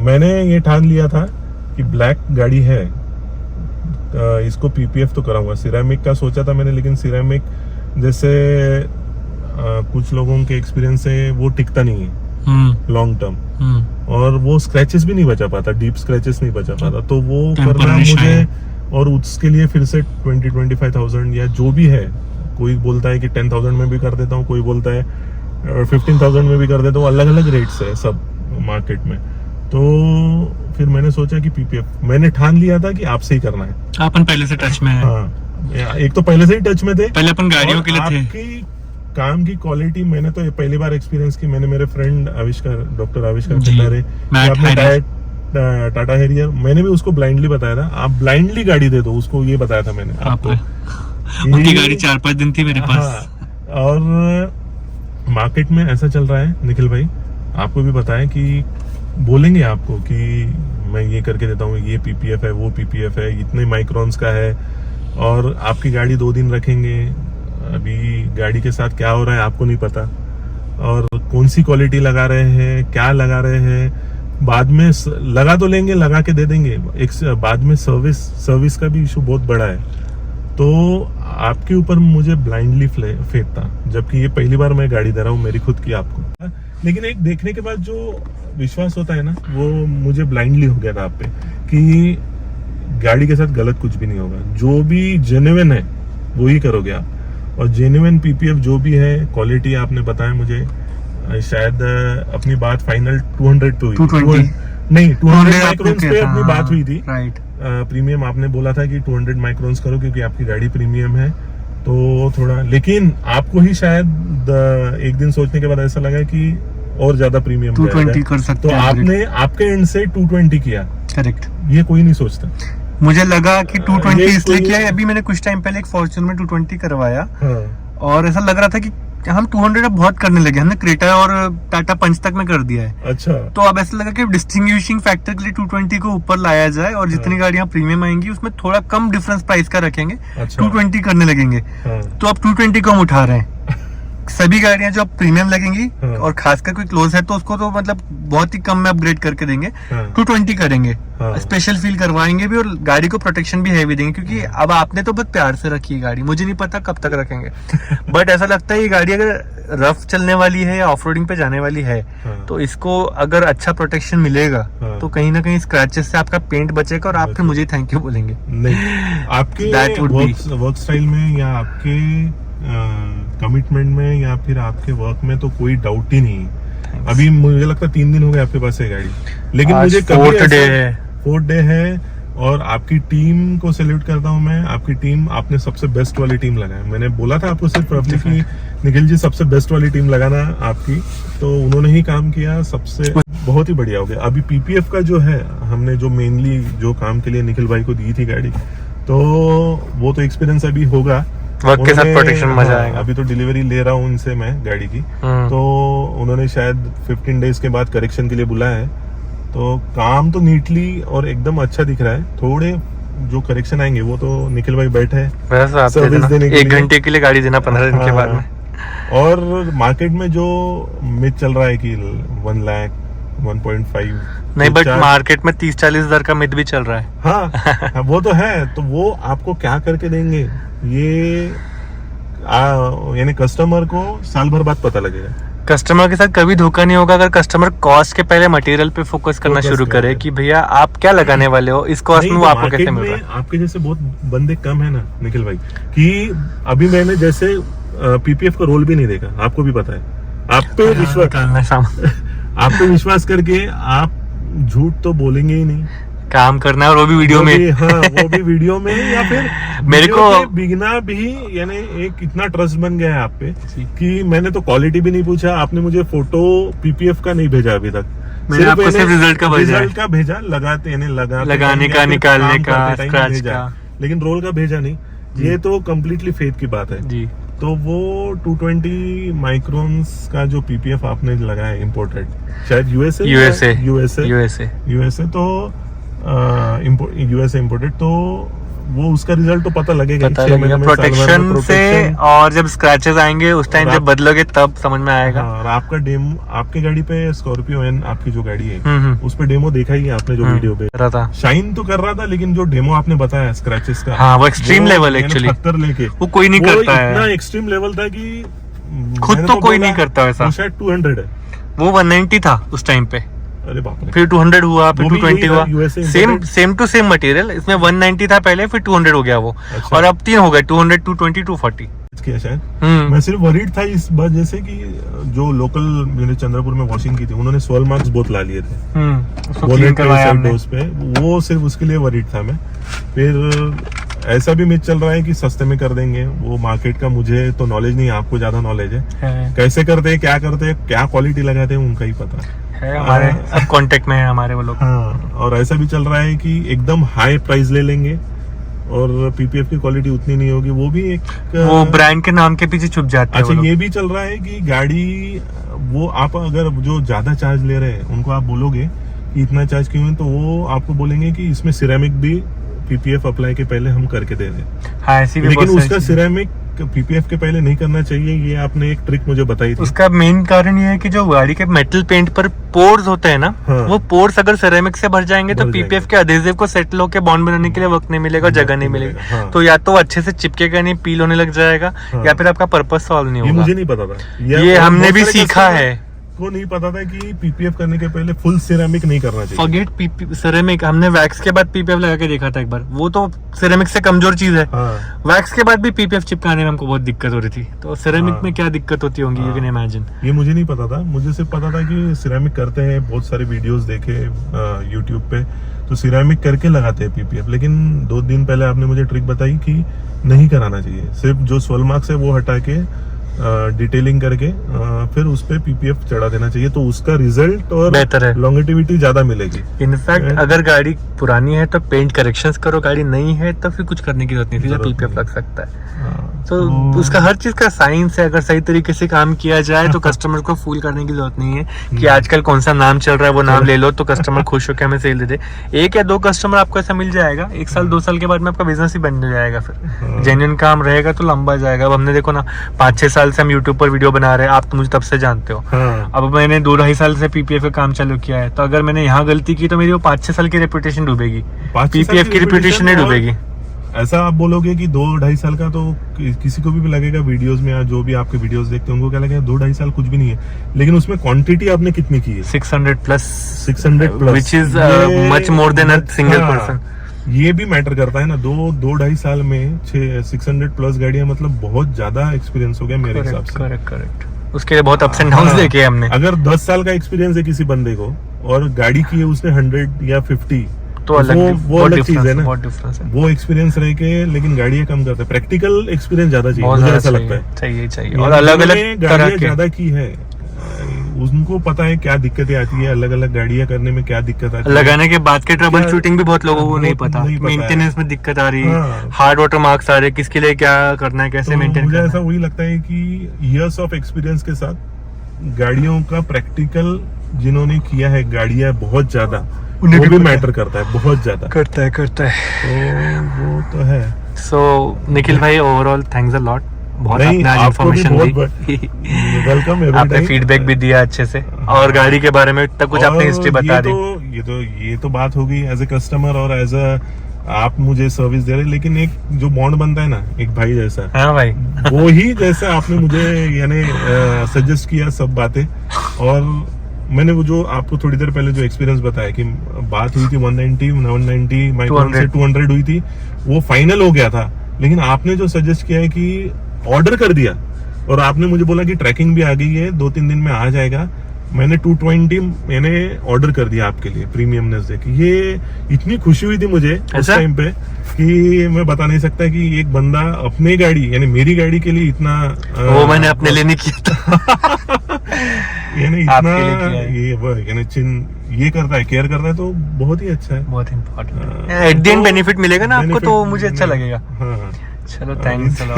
मैंने ये ठान लिया था कि ब्लैक गाड़ी है, इसको पीपीएफ तो कराऊंगा। सिरेमिक का सोचा था मैंने, लेकिन सिरेमिक जैसे कुछ लोगों के एक्सपीरियंस से वो टिकता नहीं है लॉन्ग टर्म, और वो स्क्रैचेस भी नहीं बचा पाता, डीप स्क्रैचेस नहीं बचा पाता। तो वो करना मुझे, और उसके लिए फिर से 20-25,000 या जो भी है, कोई बोलता है कि 10,000 में भी कर देता हूँ, कोई बोलता है 15,000 में भी कर देता हूँ, अलग अलग रेट्स है सब मार्केट में। तो फिर मैंने सोचा कि पीपीएफ मैंने ठान लिया था कि आपसे ही करना है। अपन पहले से टच में है। हाँ, एक तो पहले से ही टच में थे, पहले अपन गाड़ियों के लिए थे। आपकी काम की क्वालिटी मैंने तो ये पहली बार एक्सपीरियंस की। मैंने मेरे फ्रेंड आविष्कार, डॉक्टर आविष्कार खंडारे, टाटा हैरियर, मैंने भी उसको ब्लाइंडली बताया था, आप ब्लाइंडली गाड़ी दे दो उसको, ये बताया था मैंने आपको। उनकी गाड़ी 4-5 दिन थी मेरे पास। हाँ, और मार्केट में ऐसा चल रहा है निखिल भाई, आपको भी पता है कि बोलेंगे आपको कि मैं ये करके देता हूँ, ये पीपीएफ है, वो पीपीएफ है, इतने माइक्रोन्स का है, और आपकी गाड़ी 2 दिन रखेंगे। अभी गाड़ी के साथ क्या हो रहा है आपको नहीं पता, और कौन सी क्वालिटी लगा रहे हैं, क्या लगा रहे हैं, बाद में लगा तो लेंगे, लगा के दे देंगे, एक बाद में सर्विस का भी इशू बहुत बड़ा है। तो आपके ऊपर मुझे ब्लाइंडली फेथ था, जबकि ये पहली बार मैं गाड़ी दे रहा हूँ मेरी खुद की आपको। लेकिन एक देखने के बाद जो विश्वास होता है ना, वो मुझे ब्लाइंडली हो गया था आप पे कि गाड़ी के साथ गलत कुछ भी नहीं होगा, जो भी जेन्युइन है वो ही करोगे आप। और जेन्युइन पीपीएफ जो भी है, क्वालिटी आपने बताया मुझे, शायद अपनी बात फाइनल 200 पे हुई, 220 नहीं 200 माइक्रोन्स पे अपनी बात हुई थी। प्रीमियम आपने बोला था कि 200 माइक्रोन्स करो क्योंकि आपकी गाड़ी प्रीमियम है, तो थोड़ा, लेकिन आपको ही शायद एक दिन सोचने के बाद ऐसा लगा कि और ज्यादा प्रीमियम 220 कर सकते हैं, तो आपने आपके एंड से 220 किया। करेक्ट, ये कोई नहीं सोचता। मुझे लगा कि 220 इसलिए किया, अभी मैंने कुछ टाइम पहले एक फॉर्च्यूनर में 220 करवाया। और ऐसा लग रहा था कि हम 200 अब बहुत करने लगे, हमने क्रेटा और टाटा पंच तक में कर दिया है। अच्छा, तो अब ऐसा लगा कि डिस्टिंग्विशिंग फैक्टर के लिए 220 को ऊपर लाया जाए, और जितनी गाड़ियां प्रीमियम आएंगी उसमें थोड़ा कम डिफरेंस प्राइस का रखेंगे। 220 करने लगेंगे। तो अब 220 को हम उठा रहे हैं। सभी गाड़ियां जो अब प्रीमियम लगेंगी, और खासकर कोई क्लोज है तो उसको तो मतलब बहुत ही कम में अपग्रेड करके देंगे। 220 करेंगे, स्पेशल फील करवाएंगे भी, और गाड़ी को प्रोटेक्शन भी हैवी देंगे, क्योंकि अब आपने तो बहुत प्यार से रखी है गाड़ी, मुझे नहीं पता कब तक रखेंगे। बट ऐसा लगता है ये गाड़ी अगर रफ चलने वाली है या ऑफ रोडिंग पे जाने वाली है, तो इसको अगर अच्छा प्रोटेक्शन मिलेगा तो कहीं ना कहीं स्क्रैचेस से आपका पेंट बचेगा, और आप फिर मुझे थैंक यू बोलेंगे। नहीं, आपके वर्क स्टाइल में या आपके कमिटमेंट में या फिर आपके वर्क में तो कोई डाउट ही नहीं है। अभी मुझे लगता है 3 दिन हो गए आपके पास है गाड़ी, लेकिन मुझे फोर्थ डे है, और आपकी टीम को सैल्यूट करता हूं मैं। आपकी टीम, आपने सबसे बेस्ट वाली टीम लगाया। मैंने बोला था आपको सिर्फ पब्लिकली, निखिल जी सबसे बेस्ट वाली टीम लगाना आपकी, तो उन्होंने ही काम किया, सबसे बहुत ही बढ़िया हो गया। अभी पीपीएफ का जो है, हमने जो मेनली जो काम के लिए निखिल भाई को दी थी गाड़ी, तो वो तो एक्सपीरियंस अभी होगा, वर्क के साथ प्रोटेक्शन मजा आएगा। अभी तो डिलीवरी ले रहा हूँ इनसे मैं गाड़ी की, तो उन्होंने शायद 15 डेज के बाद करेक्शन के लिए बुलाया है। तो काम तो नीटली और एकदम अच्छा दिख रहा है। थोड़े जो करेक्शन आएंगे वो तो निखिल भाई बैठे हैं सर्विस देने के लिए। 1 घंटे के लिए गाड़ी देना 15 दिन के बाद में। और मार्केट में जो मिथ चल रहा है कि 1 लाख 1.5 नहीं, बट मार्केट में 30-40 हजार का मिथ भी चल रहा है। हाँ, वो तो है। तो वो आपको क्या करके देंगे, ये यानी कस्टमर को साल भर बाद पता लगेगा। कस्टमर के साथ कभी धोखा नहीं होगा अगर कस्टमर कॉस्ट के पहले मटेरियल पे फोकस करना शुरू करे कि भैया आप क्या लगाने वाले हो, इस कॉस्ट में वो आपको कैसे मिल रहा है। आपके जैसे बहुत बंदे कम है ना निखिल भाई, कि अभी मैंने जैसे पीपीएफ का रोल भी नहीं देखा, आपको भी पता है। आप पे विश्वास करके आप झूठ तो बोलेंगे ही नहीं, काम करना है, और वो भी वीडियो में। हाँ, वो भी वीडियो में, या फिर मेरे को बिगना भी, यानी एक इतना ट्रस्ट बन गया है आप पे कि मैंने तो क्वालिटी भी नहीं पूछा, आपने मुझे फोटो पीपीएफ का नहीं भेजा अभी तक, मैंने आपको सिर्फ रिजल्ट का भेजा, लगाने का, निकालने का, स्क्रैच का, लेकिन रोल का भेजा नहीं। ये तो कम्प्लीटली फेथ की बात है जी। तो वो 220 माइक्रोन्स का जो पीपीएफ आपने लगाया इम्पोर्टेड, शायद यूएसए तो यूएसए इम्पोर्टेड, तो वो उसका रिजल्ट तो पता लगेगा, पता 6 महीने लगेगा में, साल भर में प्रोटेक्शन से, protection। और जब स्क्रैचेस आएंगे उस टाइम और जब बदलोगे तब समझ में आएगा। हाँ, और आपका डेमो, आपकी गाड़ी पे स्कॉर्पियो एन, आपकी जो गाड़ी है हम्म। उस पे डेमो देखा ही है आपने जो वीडियो पे रहा था, शाइन तो कर रहा था, लेकिन जो डेमो आपने बताया स्क्रैचेस का, हाँ वो एक्सट्रीम लेवल यानी एक्चुअली, पत्थर लेके वो कोई नहीं वो करता इतना है, एक्सट्रीम लेवल था कि खुद मैंने तो कोई बोला, नहीं करता वैसा। वो शायद 200 है। वो 190 था उस टाइम पे, अरे बाप रे। फिर 200 हुआ, फिर वो भी 220 यही हुआ, था, USA same to same material. इसमें 190 था पहले, फिर 200 हो गया वो, अच्छा। और अब 3 हो गए, 200, 220, 240। किया शायद। मैं सिर्फ वरीड था इस वजह से कि जो लोकल मैंने चंद्रपुर में वॉशिंग की थी, उन्होंने 12 मार्क्स बहुत ला लिए थे उसको बोनेट क्लीन पे, करवाया साइड हमने। डोर्स पे, वो सिर्फ उसके लिए वरीड था मैं। फिर ऐसा भी मिथ चल रहा है कि सस्ते में कर देंगे, वो मार्केट का मुझे तो नॉलेज नहीं है, आपको ज्यादा नॉलेज है, कैसे करते हैं, क्या करते हैं, क्या क्वालिटी लगाते हैं, उनका ही पता है। हमारे सब कांटेक्ट में है हमारे वो लोग। हाँ, और ऐसा भी चल रहा है कि एकदम हाई प्राइस ले लेंगे और पीपीएफ की क्वालिटी उतनी नहीं होगी, वो भी एक वो ब्रांड के नाम के पीछे छुप जाते हैं वो अच्छा, लोग। ये भी चल रहा है कि गाड़ी वो आप अगर जो ज्यादा चार्ज ले रहे हैं उनको आप बोलोगे कि इतना चार्ज क्यों है, तो वो आपको बोलेंगे कि इसमें सिरेमिक भी पीपीएफ अप्लाई के पहले हम करके दे रहे हैं। हाँ, ऐसी भी लेकिन बहुत सारी उसका चीजें। सिरेमिक पीपीएफ के पहले नहीं करना चाहिए, ये आपने एक ट्रिक मुझे बताई थी। उसका मेन कारण ये है कि जो गाड़ी के मेटल पेंट पर पोर्स होते हैं ना, हाँ। वो पोर्स अगर सिरेमिक से भर जाएंगे तो भर पीपीएफ जाएंगे। के अधेसिव को सेटल होकर बॉन्ड बनाने के लिए वक्त नहीं मिलेगा, जगह नहीं मिलेगी। हाँ। तो या तो अच्छे से चिपकेगा नहीं, पील होने लग जाएगा, हाँ। या फिर आपका पर्पस सॉल्व नहीं ये होगा। मुझे नहीं पता था, ये और हमने बहुत भी सारे सीखा customer है। को नहीं पता था कि पीपीएफ करने के पहले फुल सिरेमिक नहीं करना चाहिए। फॉरगेट सिरेमिक, हमने वैक्स के बाद पीपीएफ लगा के देखा था एक बार, वो तो सिरेमिक से कमजोर चीज है। हाँ, वैक्स के बाद भी पीपीएफ चिपकाने में हमको बहुत दिक्कत हो रही थी, तो सिरेमिक हाँ। में क्या दिक्कत होती होंगी, यू कैन इमेजिन। ये मुझे नहीं पता था, मुझे सिर्फ पता था कि सिरेमिक करते हैं, बहुत सारे वीडियोस देखे यूट्यूब पे, तो सिरेमिक करके लगाते हैं पीपीएफ। लेकिन 2 दिन पहले आपने मुझे ट्रिक बताई कि नहीं कराना चाहिए, सिर्फ जो 12 मार्क्स है वो हटा के डिटेलिंग करके फिर उस पे पीपीएफ चढ़ा देना चाहिए, तो उसका रिजल्ट और बेहतर है, लॉन्गेटिविटी ज्यादा मिलेगी। इनफैक्ट अगर गाड़ी पुरानी है तो पेंट करेक्शंस करो, गाड़ी नई है तो फिर कुछ करने की जरूरत नहीं, सीधा जरूरत पीपीएफ नहीं। लग सकता है। हाँ, तो उसका हर चीज का साइंस है, अगर सही तरीके से काम किया जाए तो कस्टमर को फूल करने की जरूरत नहीं है कि आजकल कौन सा नाम चल रहा है वो नाम ले लो तो कस्टमर खुश होकर हमें सेल दे दे। 1 या 2 कस्टमर आपको ऐसा मिल जाएगा, 1 साल 2 साल के बाद में आपका बिजनेस ही बन जाएगा। फिर जेन्युइन काम रहेगा तो लंबा जाएगा। अब हमने देखो ना 5-6 साल से हम यूट्यूब पर वीडियो बना रहे हैं, आप तो मुझे तब से जानते हो। हाँ, अब मैंने 2-2.5 साल से पीपीएफ का काम चालू किया है, तो अगर मैंने यहाँ गलती की तो मेरी वो 5-6 साल की रेपुटेशन डूबेगी, 5-6 साल पीपीएफ की रेपुटेशन नहीं और डूबेगी। ऐसा आप बोलोगे कि 2-2.5 साल का, तो किसी को भी लगेगा वीडियोस में, या जो भी आपके वीडियोस देखते हैं उनको क्या लगेगा 2-2.5 साल कुछ भी नहीं है, लेकिन उसमें क्वांटिटी आपने कितनी की है? 600 plus 600 plus, which is much more than a single person. ये भी मैटर करता है ना, 2-2.5 साल में 600 प्लस गाड़ियां, मतलब बहुत ज्यादा एक्सपीरियंस हो गया मेरे हिसाब से। करेक्ट। उसके लिए बहुत अप्स एंड डाउन्स हाँ, देखे हमने। अगर 10 साल का एक्सपीरियंस है किसी बंदे को और गाड़ी की है उसने 100 या 50, तो अलग वो अलग चीज है ना, बहुत डिफरेंस है। वो एक्सपीरियंस रह के, लेकिन गाड़ियां कम करते हैं, प्रैक्टिकल एक्सपीरियंस ज्यादा चाहिए, बहुत मुझे ज्यादा ऐसा लगता है। चाहिए और अलग अलग तरह गाड़ियां के। ज्यादा की है, उनको पता है क्या दिक्कतें आती है, अलग अलग गाड़ियां करने में क्या दिक्कत आती है। लगाने के बाद के ट्रबल क्या- शूटिंग भी बहुत लोगों को नहीं बहुत पता, नहीं पता है। मेंटेनेंस में दिक्कत आ रही है, हाँ। हार्ड वाटर मार्क्स आ रहे हैं, किसके लिए क्या करना है, कैसे तो मेंटेन मुझे करना ऐसा है। वही लगता है कि इयर्स ऑफ एक्सपीरियंस के साथ गाड़ियों का प्रैक्टिकल जिन्होंने किया है गाड़ियां बहुत ज्यादा, उन्हें वो भी भी पता मैटर करता है बहुत ज्यादा, करता है तो वो तो है। सो निखिल भाई, ओवरऑल थैंक्स अ लॉट, बहुत नहीं, आपने आज आपको भी इन्फॉर्मेशन बहुत दी। वेलकम एवरी आपने टाइम। फीडबैक भी दिया अच्छे से, और गाड़ी के बारे में इतना कुछ आपने हिस्ट्री बता दी। ये तो बात होगी एज ए कस्टमर और एज अ आप मुझे सर्विस दे रहे हैं, लेकिन एक जो बॉन्ड बनता है ना एक भाई जैसा, हाँ भाई, वो ही जैसा आपने मुझे यानी सजेस्ट किया सब बातें, और मैंने वो जो आपको थोड़ी देर पहले जो एक्सपीरियंस बताया कि बात हुई थी 190 माइक्रोन से 200 हुई थी, वो फाइनल हो गया था, लेकिन आपने जो सजेस्ट किया है कि ऑर्डर कर दिया, और आपने मुझे बोला कि ट्रैकिंग भी आ गई है, 2-3 दिन में आ जाएगा, मैंने 220 मैंने ऑर्डर कर दिया आपके लिए प्रीमियमनेस देके। ये इतनी खुशी हुई थी मुझे उस टाइम पे कि मैं बता नहीं सकता कि एक बंदा अपने गाड़ी यानी मेरी गाड़ी के लिए इतना वो मैंने अपने लिए नहीं किया था। यानी इतना आपके लिए किया है। ये करता है, केयर करता है, तो बहुत ही अच्छा है, बहुत important. At the end benefit मिलेगा ना आपको, तो मुझे अच्छा लगेगा। हाँ, चलो, थैंक्स अ लॉट।